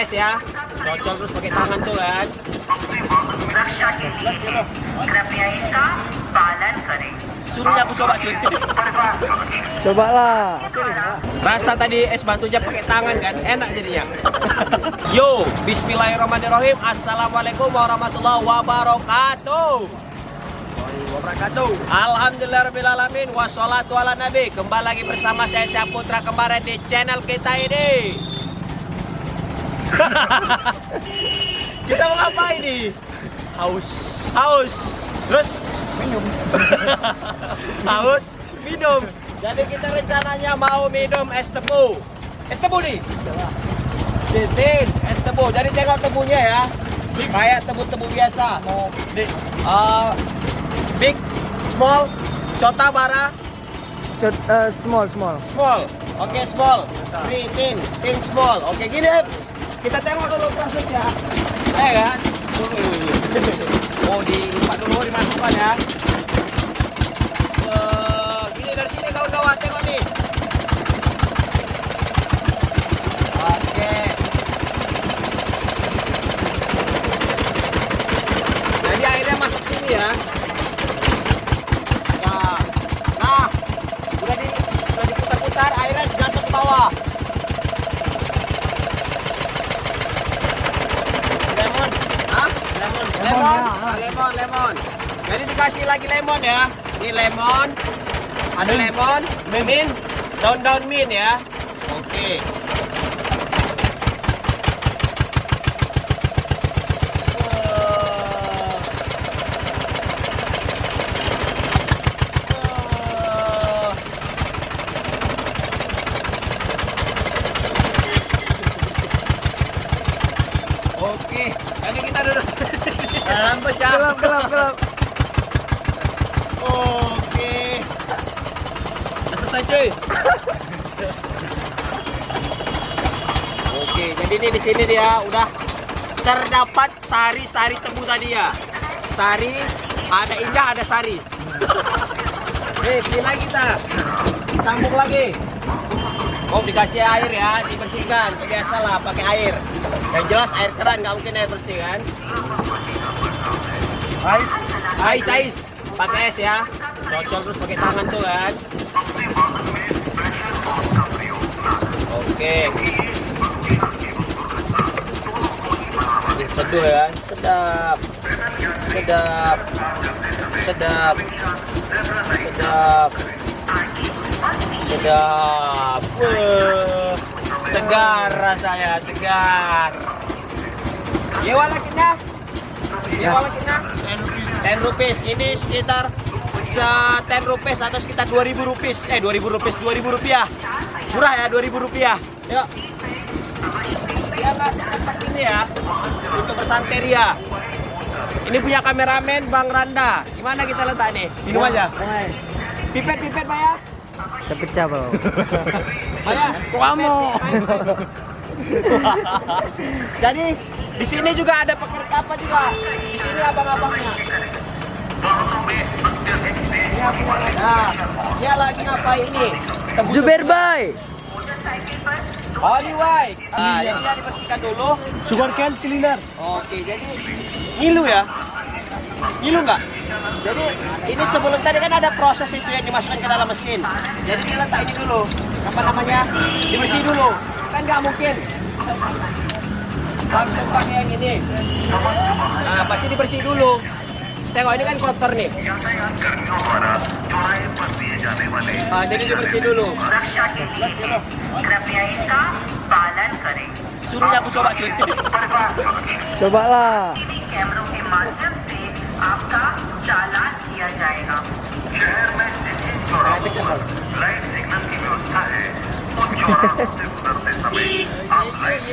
es ya. Cocok terus pakai tangan tuh kan. Suruh aku coba cuy. Cobalah. Rasa tadi es batunya pakai tangan kan, enak jadinya. Yo, bismillahirrahmanirrahim. Assalamualaikum warahmatullahi wabarakatuh. Alhamdulillahirrabbilalamin. Wassalatu ala nabi. Kembali lagi bersama saya Syahputra kemarin di channel kita ini. Kita mau ngapain nih? Haus. Terus minum. Haus, minum. Jadi kita rencananya mau minum es tebu. Es tebu nih. Titin, es tebu. Jadi tengok tebunya ya. Kayak tebu-tebu biasa. Big, small, cota bara. Small. Small. Oke, small. Tin small. Oke, gini. Kita tengok dulu prosesnya. Kan? Oh, diikat dulu, dimasukkan ya. Gini dari sini kawan-kawan, tengok nih. Oke. Jadi airnya masuk sini ya. Nah, udah diputar-putar, airnya jatuh ke bawah. Lemon. Jadi dikasih lagi lemon ya. Ini lemon. Ada lemon, mint, daun mint ya. Oke. Oke, jadi kita duduk di sini. Bos ya. Gelap. Oke. Udah selesai cuy. Oke, jadi ini di sini dia udah terdapat sari-sari tebu tadi ya. Sari, ada indah, ada sari. Nih, sini lagi kita. Sambung lagi. Oh, dikasih air ya, dibersihkan. Biasalah pakai air. Yang jelas air keran, nggak mungkin air bersih kan. Ais. Pakai es ya. Cocok terus pakai tangan tuh kan. Oke. Seduh ya. Sedap. Segar rasanya, segar. Yewa lakinya 10 rupiah. Ini sekitar 10 rupiah atau sekitar 2000 rupiah. Murah ya, 2000 rupiah. Yuk. Biarlah seperti ini ya. Untuk bersanteria. Ini punya kameramen Bang Randa. Gimana kita letak nih? Minum aja. Pipet Pak ya. Terpecah bro. Maya, Kamu. Jadi di sini juga ada pekerja apa juga. Di sini abang-abangnya. Nah, dia lagi ngapain ini? Zubair Bay. Oh, ini Wai. Nah, jadi dia dibersihkan dulu. Sugar cane cleaner. Oke, jadi ngilu ya? Ngilu nggak? Jadi ini sebelum tadi kan ada proses itu yang dimasukkan ke dalam mesin. Jadi diletak ini dulu. Apa namanya? Dibersih dulu. Kan nggak mungkin langsung pakai yang ini. Nah, pasti dibersih dulu. Tengok ini kan kotor nih. Nah, jadi dibersih dulu. Suruh aku coba cuy. Cobalah.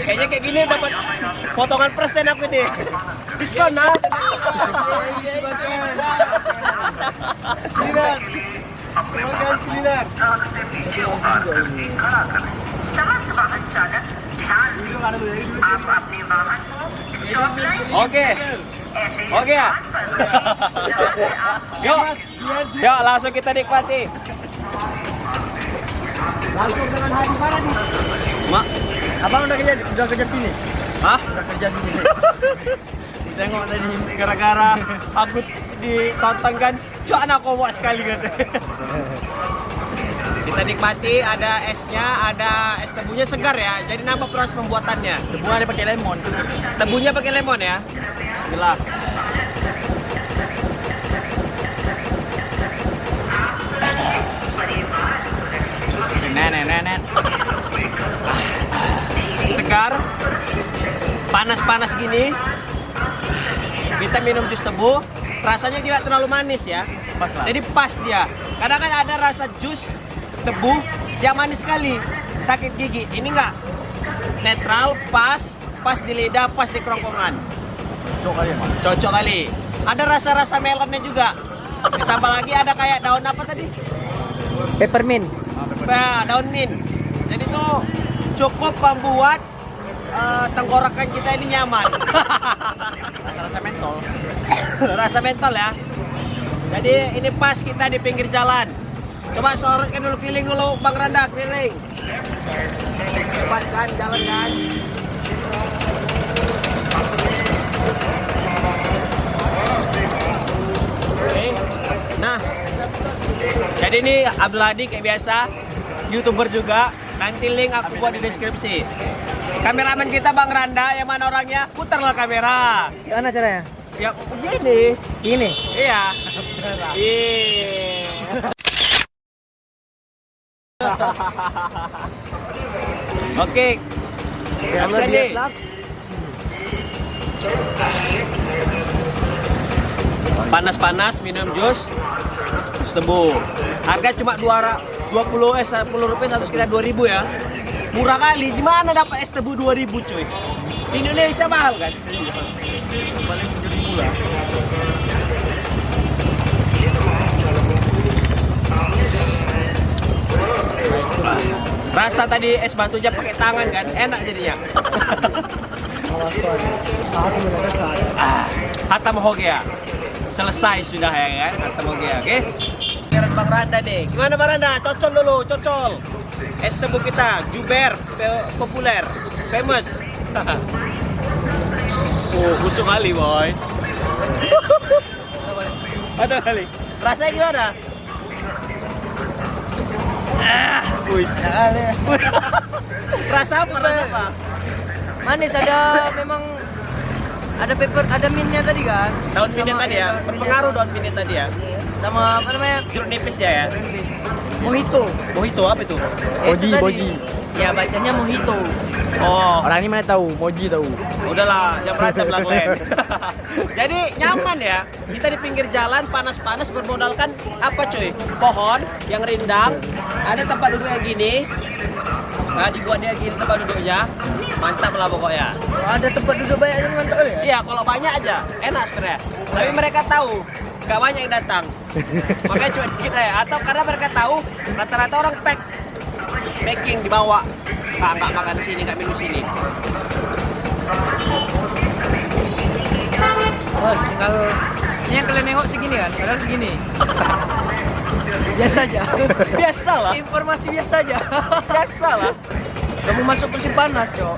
Kayaknya kayak gini dapat potongan persen aku nih. Diskon nah. Cleaner. Oke ya. Yuk langsung kita nikmati. Langsung dengan hati mana nih? Abang udah kerja sini? Hah? Udah kerja di sini. Tengok tadi. Gara-gara aku ditonton kan, cok anak kowak sekali kata. Kita nikmati, ada esnya, ada es tebunya segar ya. Jadi nambah proses pembuatannya. Tebu ada pakai lemon. Tebunya pakai lemon ya. Bismillah. Nenek. Segar, panas-panas gini. Kita minum jus tebu, rasanya tidak terlalu manis ya. Pas lah. Jadi pas dia. Kadang kan ada rasa jus tebu yang manis sekali, sakit gigi. Ini enggak, netral, pas di lidah, pas di kerongkongan. Cocok kali ya, Mas. Cocok kali. Ada rasa-rasa melonnya juga. Ditambah lagi ada kayak daun apa tadi? Peppermint. Nah, daun mint. Jadi tuh cukup membuat tenggorokan kita ini nyaman. Rasa mentol. Rasa mentol ya. Jadi ini pas kita di pinggir jalan. Coba sorotkan dulu, keliling dulu Bang Randa, keliling. Pas kan jalan kan. Oke. Nah, jadi ini Abdul Hadi kayak biasa, YouTuber juga. Nanti link aku buat di deskripsi. Kameramen kita Bang Randa, yang mana orangnya? Putarlah kamera. Gimana caranya? Ya begini. Ini. Iya. Iya. Oke. Bisa nih. Panas-panas minum jus tebu. Harga cuma 20 10 rupiah atau sekitar 2000 ya. Murah kali. Gimana dapat es tebu 2000 cuy? Di Indonesia mahal kan? Paling 7.000 lah. Rasa tadi es batunya pakai tangan kan, enak jadinya. Hatta Mohogea. Selesai sudah ya kan, Hatta Mohogea, oke? Kira Bang Randa deh. Gimana Bang Randa? Cocol dulu, cocol. Es tebu kita, Juber, populer, famous. Busuk kali, boy. Atau kali. Rasanya gimana? Wis. Rasa apa? Rasa apa? Manis, ada memang ada pepper, ada mintnya tadi kan? Daun mintnya tadi ya? daun Berpengaruh mintnya. daun mintnya tadi ya? Sama apa namanya? Jeruk nipis ya? Nipis. Mojito. Mojito apa itu? Itu tadi. Ya bacanya mojito. Oh, Orang ini mana tahu? Moji tahu. udahlah, jam berantem lah kalian. Jadi nyaman ya. Kita di pinggir jalan panas-panas bermodalkan apa cuy? Pohon yang rindang, ada tempat duduk yang gini. Nah, dibuat dia gini tempat duduknya. Mantap lah pokoknya. Oh, ada tempat duduk banyak yang mantap ya? Iya, kalau banyak aja enak sebenarnya. Tapi mereka tahu gak banyak yang datang. Makanya cuma dikit ya. Atau karena mereka tahu rata-rata orang packing dibawa. Nggak makan sini, nggak minum sini. Bos, tinggal ini yang kalian nengok segini kan? Padahal segini. Biasa aja. Biasa lah. Informasi biasa aja. Biasa lah. Kamu masuk musim panas, Cok.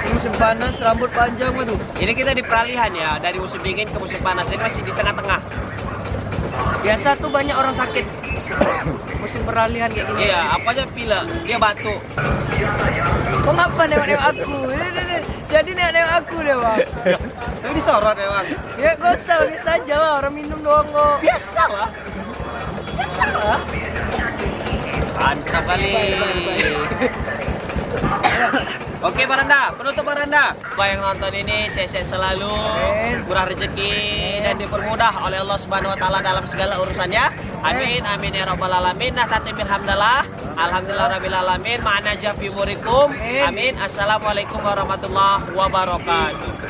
Musim panas, rambut panjang, waduh. Ini kita di peralihan ya, dari musim dingin ke musim panas. Ini masih di tengah-tengah. Biasa tuh banyak orang sakit. Musim peralihan kayak gini. Iya, aku aja pilek, dia batuk. Kok ngapa nengok-nengok aku? Ini. Jadi nengok-nengok aku deh, Bang. Tapi disorot emang. Ya gak usah, biasa aja lah. Orang minum doang kok. Biasa lah. Biasa lah. Mantap kali. Oke Baranda, penutup Baranda. Bagi yang nonton ini sehat-sehat selalu, murah rezeki dan dipermudah oleh Allah Subhanahu wa taala dalam segala urusannya. Amin amin ya rabbal alamin. Nah tatimil hamdalah. Alhamdulillah rabbil alamin. Ma'ana jafi umurikum. Amin. Assalamualaikum warahmatullahi wabarakatuh.